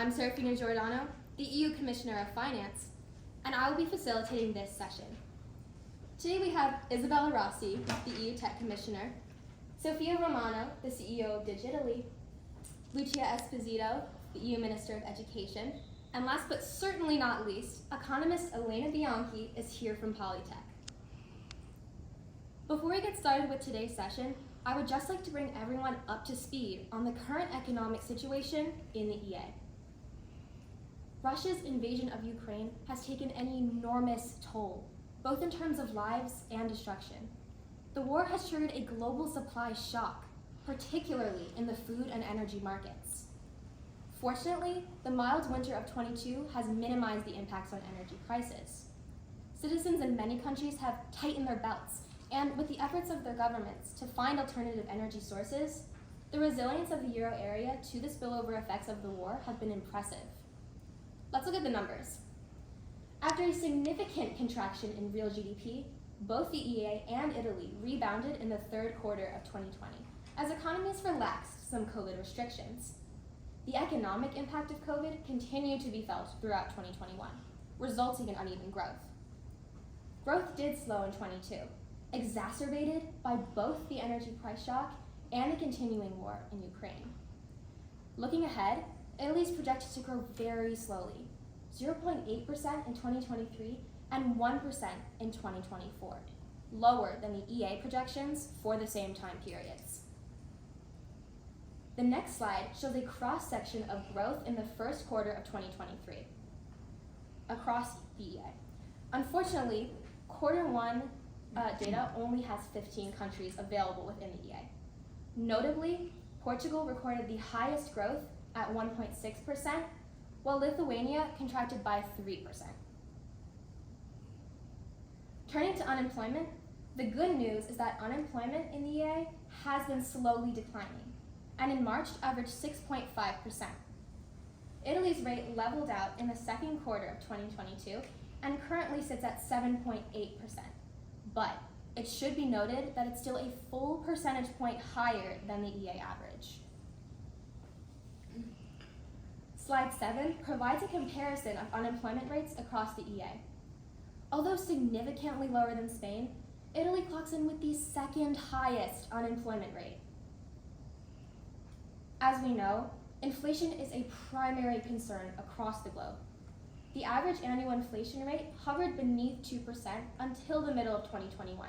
I'm Serafina Giordano, the EU Commissioner of Finance, and I will be facilitating this session. Today we have Isabella Rossi, the EU Tech Commissioner, Sofia Romano, the CEO of Digitally, Lucia Esposito, the EU Minister of Education, and last but certainly not least, economist Elena Bianchi is here from Polytech. Before we get started with today's session, I would just like to bring everyone up to speed on the current economic situation in the EA. Russia's invasion of Ukraine has taken an enormous toll, both in terms of lives and destruction. The war has triggered a global supply shock, particularly in the food and energy markets. Fortunately, the mild winter of 22 has minimized the impacts on energy prices. Citizens in many countries have tightened their belts, and with the efforts of their governments to find alternative energy sources, the resilience of the euro area to the spillover effects of the war have been impressive. Let's look at the numbers. After a significant contraction in real GDP, both the EA and Italy rebounded in the third quarter of 2020 as economies relaxed some COVID restrictions. The economic impact of COVID continued to be felt throughout 2021, resulting in uneven growth. Growth did slow in 22, exacerbated by both the energy price shock and the continuing war in Ukraine. Looking ahead, Italy is projected to grow very slowly, 0.8% in 2023 and 1% in 2024, lower than the EA projections for the same time periods. The next slide shows a cross-section of growth in the first quarter of 2023 across the EA. Unfortunately, quarter one data only has 15 countries available within the EA. Notably, Portugal recorded the highest growth at 1.6%, while Lithuania contracted by 3%. Turning to unemployment, the good news is that unemployment in the EA has been slowly declining, and in March averaged 6.5%. Italy's rate leveled out in the second quarter of 2022 and currently sits at 7.8%. But it should be noted that it's still a full percentage point higher than the EA average. Slide 7 provides a comparison of unemployment rates across the EA. Although significantly lower than Spain, Italy clocks in with the second highest unemployment rate. As we know, inflation is a primary concern across the globe. The average annual inflation rate hovered beneath 2% until the middle of 2021,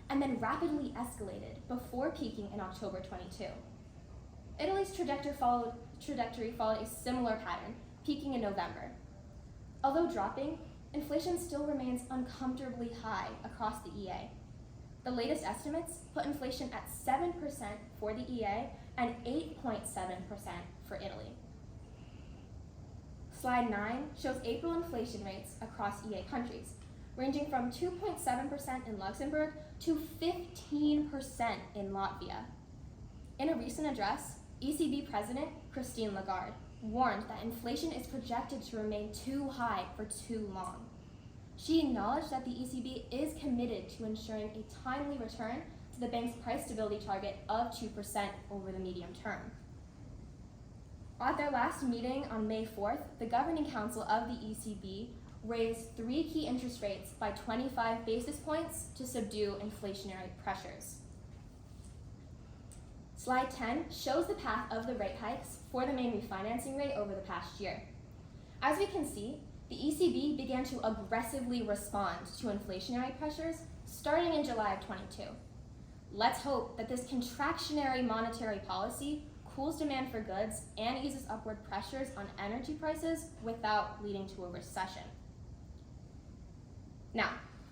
and then rapidly escalated before peaking in October 22. Italy's trajectory followed a similar pattern, peaking in November. Although dropping, inflation still remains uncomfortably high across the EA. The latest estimates put inflation at 7% for the EA and 8.7% for Italy. Slide 9 shows April inflation rates across EA countries, ranging from 2.7% in Luxembourg to 15% in Latvia. In a recent address, ECB President Christine Lagarde warned that inflation is projected to remain too high for too long. She acknowledged that the ECB is committed to ensuring a timely return to the bank's price stability target of 2% over the medium term. At their last meeting on May 4th, the Governing Council of the ECB raised 3 key interest rates by 25 basis points to subdue inflationary pressures. Slide 10 shows the path of the rate hikes for the main refinancing rate over the past year. As we can see, the ECB began to aggressively respond to inflationary pressures starting in July of 22. Let's hope that this contractionary monetary policy cools demand for goods and eases upward pressures on energy prices without leading to a recession. Now,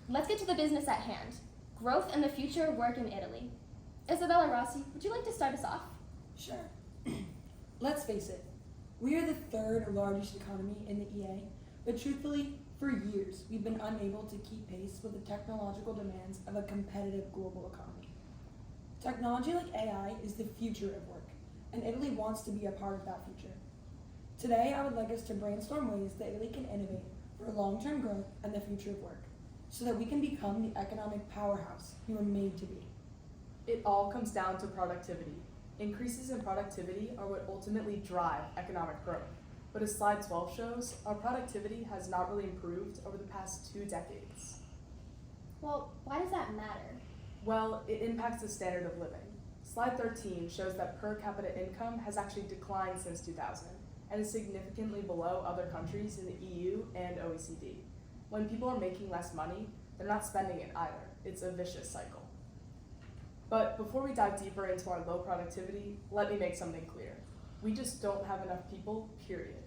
let's get to the business at hand, growth and the future of work in Italy. Isabella Rossi, would you like to start us off? Sure. Let's face it, we are the third largest economy in the EA, but truthfully, for years, we've been unable to keep pace with the technological demands of a competitive global economy. Technology like AI is the future of work, and Italy wants to be a part of that future. Today, I would like us to brainstorm ways that Italy can innovate for long-term growth and the future of work, so that we can become the economic powerhouse we were made to be. It all comes down to productivity. Increases in productivity are what ultimately drive economic growth. But as slide 12 shows, our productivity has not really improved over the past 2 decades. Well, why does that matter? Well, it impacts the standard of living. Slide 13 shows that per capita income has actually declined since 2000 and is significantly below other countries in the EU and OECD. When people are making less money, they're not spending it either. It's a vicious cycle. But before we dive deeper into our low productivity, let me make something clear. We just don't have enough people, period.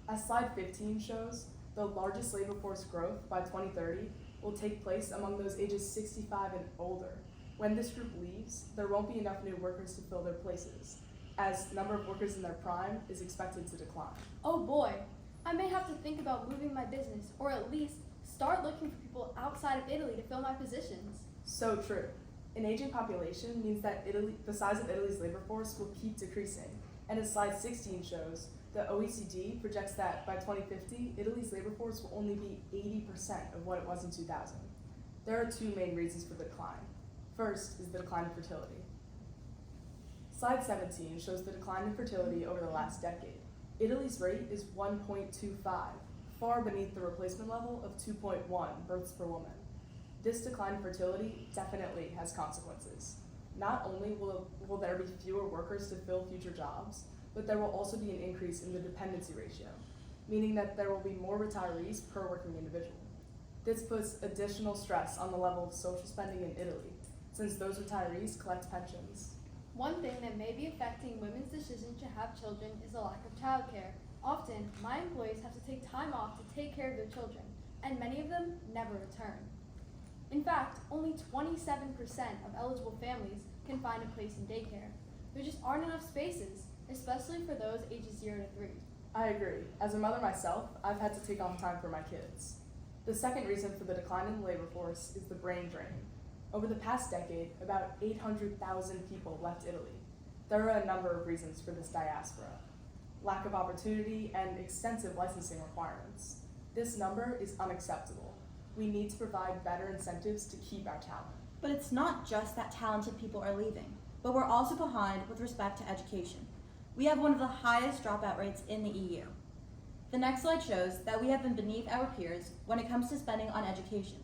As slide 15 shows, the largest labor force growth by 2030 will take place among those ages 65 and older. When this group leaves, there won't be enough new workers to fill their places, as the number of workers in their prime is expected to decline. Oh boy, I may have to think about moving my business, or at least start looking for people outside of Italy to fill my positions. So true. An aging population means that the size of Italy's labor force will keep decreasing, and as slide 16 shows, the OECD projects that by 2050, Italy's labor force will only be 80% of what it was in 2000. There are 2 main reasons for the decline. First is the decline in fertility. Slide 17 shows the decline in fertility over the last decade. Italy's rate is 1.25, far beneath the replacement level of 2.1 births per woman. This decline in fertility definitely has consequences. Not only will there be fewer workers to fill future jobs, but there will also be an increase in the dependency ratio, meaning that there will be more retirees per working individual. This puts additional stress on the level of social spending in Italy, since those retirees collect pensions. One thing that may be affecting women's decision to have children is a lack of childcare. Often, my employees have to take time off to take care of their children, and many of them never return. In fact, only 27% of eligible families can find a place in daycare. There just aren't enough spaces, especially for those ages 0 to 3. I agree. As a mother myself, I've had to take off time for my kids. The second reason for the decline in the labor force is the brain drain. Over the past decade, about 800,000 people left Italy. There are a number of reasons for this diaspora: lack of opportunity and extensive licensing requirements. This number is unacceptable. We need to provide better incentives to keep our talent. But it's not just that talented people are leaving, but we're also behind with respect to education. We have one of the highest dropout rates in the EU. The next slide shows that we have been beneath our peers when it comes to spending on education.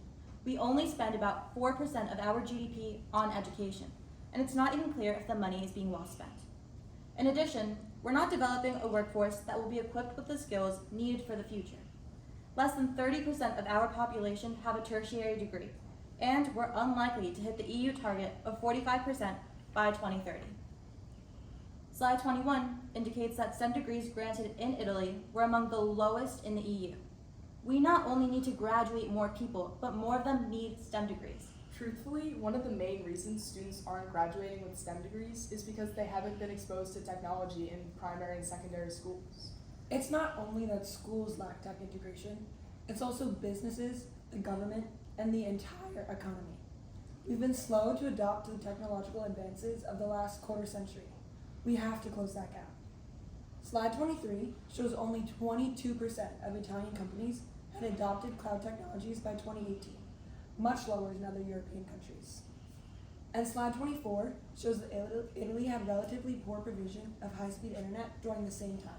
We only spend about 4% of our GDP on education, and it's not even clear if the money is being well spent. In addition, we're not developing a workforce that will be equipped with the skills needed for the future. Less than 30% of our population have a tertiary degree, and we're unlikely to hit the EU target of 45% by 2030. Slide 21 indicates that STEM degrees granted in Italy were among the lowest in the EU. We not only need to graduate more people, but more of them need STEM degrees. Truthfully, one of the main reasons students aren't graduating with STEM degrees is because they haven't been exposed to technology in primary and secondary schools. It's not only that schools lack tech integration, it's also businesses, the government, and the entire economy. We've been slow to adopt to the technological advances of the last quarter century. We have to close that gap. Slide 23 shows only 22% of Italian companies had adopted cloud technologies by 2018, much lower than other European countries. And slide 24 shows that Italy had relatively poor provision of high-speed internet during the same time.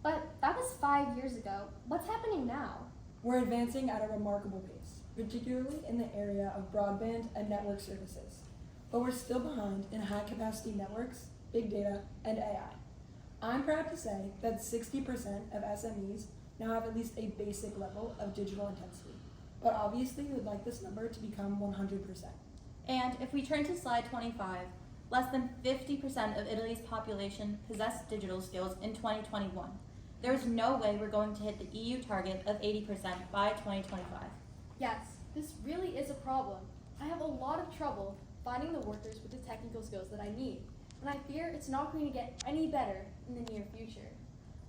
But that was 5 years ago. What's happening now? We're advancing at a remarkable pace, particularly in the area of broadband and network services. But we're still behind in high-capacity networks, big data, and AI. I'm proud to say that 60% of SMEs now have at least a basic level of digital intensity. But obviously, we'd like this number to become 100%. And if we turn to slide 25, less than 50% of Italy's population possessed digital skills in 2021. There is no way we're going to hit the EU target of 80% by 2025. Yes, this really is a problem. I have a lot of trouble finding the workers with the technical skills that I need, and I fear it's not going to get any better in the near future.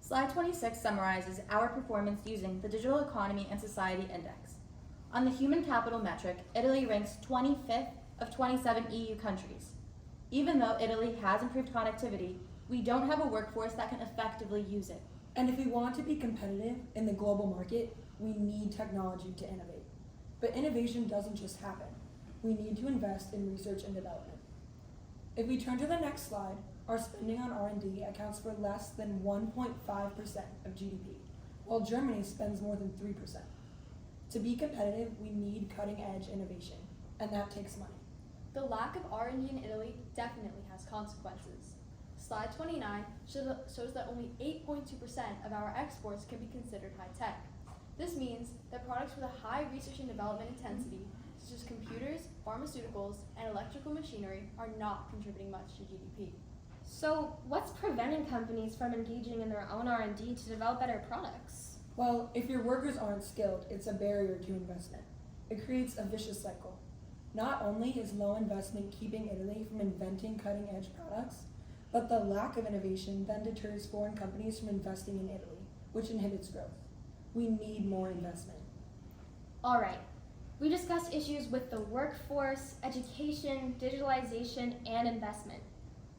Slide 26 summarizes our performance using the Digital Economy and Society Index. On the human capital metric, Italy ranks 25th of 27 EU countries. Even though Italy has improved connectivity, we don't have a workforce that can effectively use it. And if we want to be competitive in the global market, we need technology to innovate. But innovation doesn't just happen. We need to invest in research and development. If we turn to the next slide, Our spending on R&D accounts for less than 1.5% of GDP, while Germany spends more than 3%. To be competitive, we need cutting-edge innovation, and that takes money. The lack of R&D in Italy definitely has consequences. Slide 29 shows that only 8.2% of our exports can be considered high-tech. This means that products with a high research and development intensity, such as computers, pharmaceuticals, and electrical machinery, are not contributing much to GDP. So what's preventing companies from engaging in their own R&D to develop better products? Well, if your workers aren't skilled, it's a barrier to investment. It creates a vicious cycle. Not only is low investment keeping Italy from inventing cutting-edge products, but the lack of innovation then deters foreign companies from investing in Italy, which inhibits growth. We need more investment. All right, we discussed issues with the workforce, education, digitalization, and investment.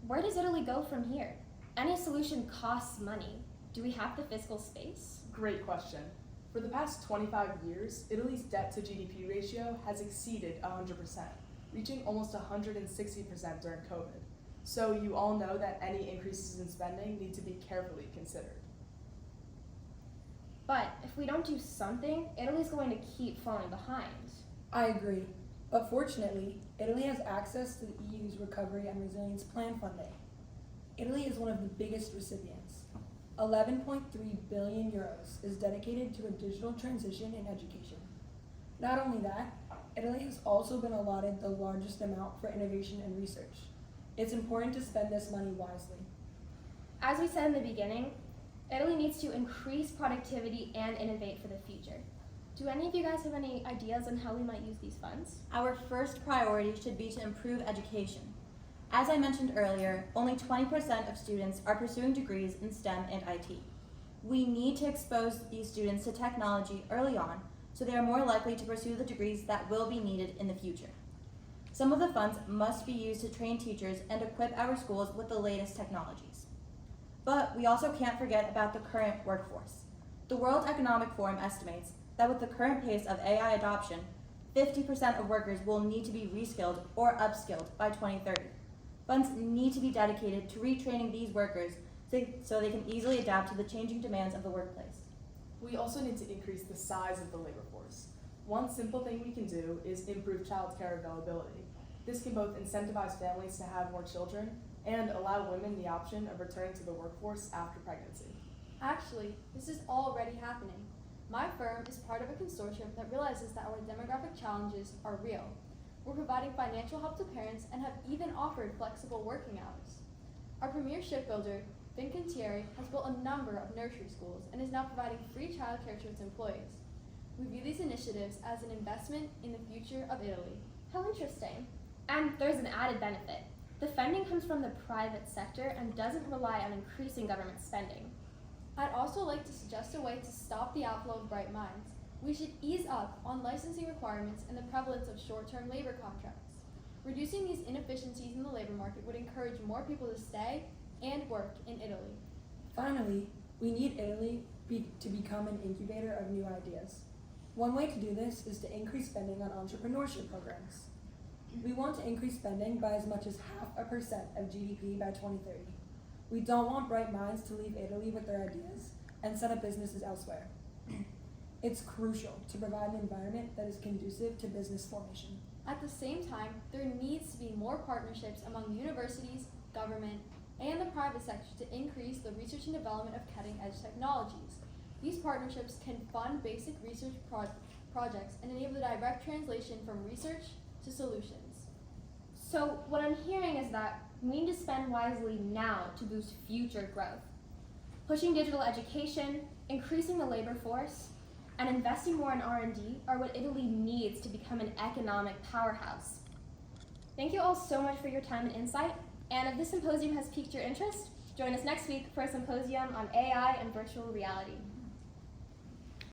Where does Italy go from here? Any solution costs money. Do we have the fiscal space? Great question. For the past 25 years, Italy's debt to GDP ratio has exceeded 100%, reaching almost 160% during COVID. So you all know that any increases in spending need to be carefully considered. But if we don't do something, Italy's going to keep falling behind. I agree, but fortunately, Italy has access to the EU's Recovery and Resilience Plan funding. Italy is one of the biggest recipients. 11.3 billion euros is dedicated to a digital transition in education. Not only that, Italy has also been allotted the largest amount for innovation and research. It's important to spend this money wisely. As we said in the beginning, Italy needs to increase productivity and innovate for the future. Do any of you guys have any ideas on how we might use these funds? Our first priority should be to improve education. As I mentioned earlier, only 20% of students are pursuing degrees in STEM and IT. We need to expose these students to technology early on so they are more likely to pursue the degrees that will be needed in the future. Some of the funds must be used to train teachers and equip our schools with the latest technologies. But we also can't forget about the current workforce. The World Economic Forum estimates that with the current pace of AI adoption, 50% of workers will need to be reskilled or upskilled by 2030. Funds need to be dedicated to retraining these workers so they can easily adapt to the changing demands of the workplace. We also need to increase the size of the labor force. One simple thing we can do is improve childcare availability. This can both incentivize families to have more children and allow women the option of returning to the workforce after pregnancy. Actually, this is already happening. My firm is part of a consortium that realizes that our demographic challenges are real. We're providing financial help to parents and have even offered flexible working hours. Our premier shipbuilder, Fincantieri, has built a number of nursery schools and is now providing free childcare to its employees. We view these initiatives as an investment in the future of Italy. How interesting. And there's an added benefit. The funding comes from the private sector and doesn't rely on increasing government spending. I'd also like to suggest a way to stop the outflow of bright minds. We should ease up on licensing requirements and the prevalence of short-term labor contracts. Reducing these inefficiencies in the labor market would encourage more people to stay and work in Italy. Finally, we need Italy to become an incubator of new ideas. One way to do this is to increase spending on entrepreneurship programs. We want to increase spending by as much as 0.5% of GDP by 2030. We don't want bright minds to leave Italy with their ideas and set up businesses elsewhere. It's crucial to provide an environment that is conducive to business formation. At the same time, there needs to be more partnerships among universities, government, and the private sector to increase the research and development of cutting-edge technologies. These partnerships can fund basic research projects and enable the direct translation from research to solutions. So what I'm hearing is that we need to spend wisely now to boost future growth. Pushing digital education, increasing the labor force, and investing more in R&D are what Italy needs to become an economic powerhouse. Thank you all so much for your time and insight. And if this symposium has piqued your interest, join us next week for a symposium on AI and virtual reality.